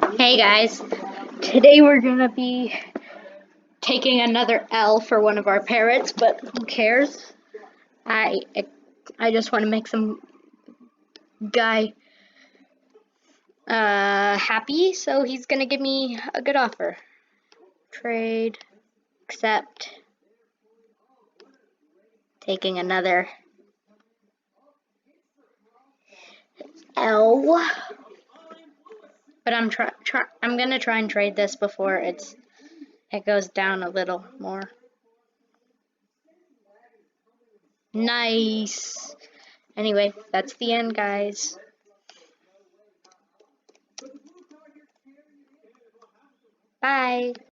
Hey guys, today we're gonna be taking another L for one of our parrots, but who cares? I I just want to make some guy happy, so he's gonna give me a good offer. Trade, accept, taking another L. But I'm gonna try and trade this before it goes down a little more. Nice. Anyway, that's the end, guys. Bye.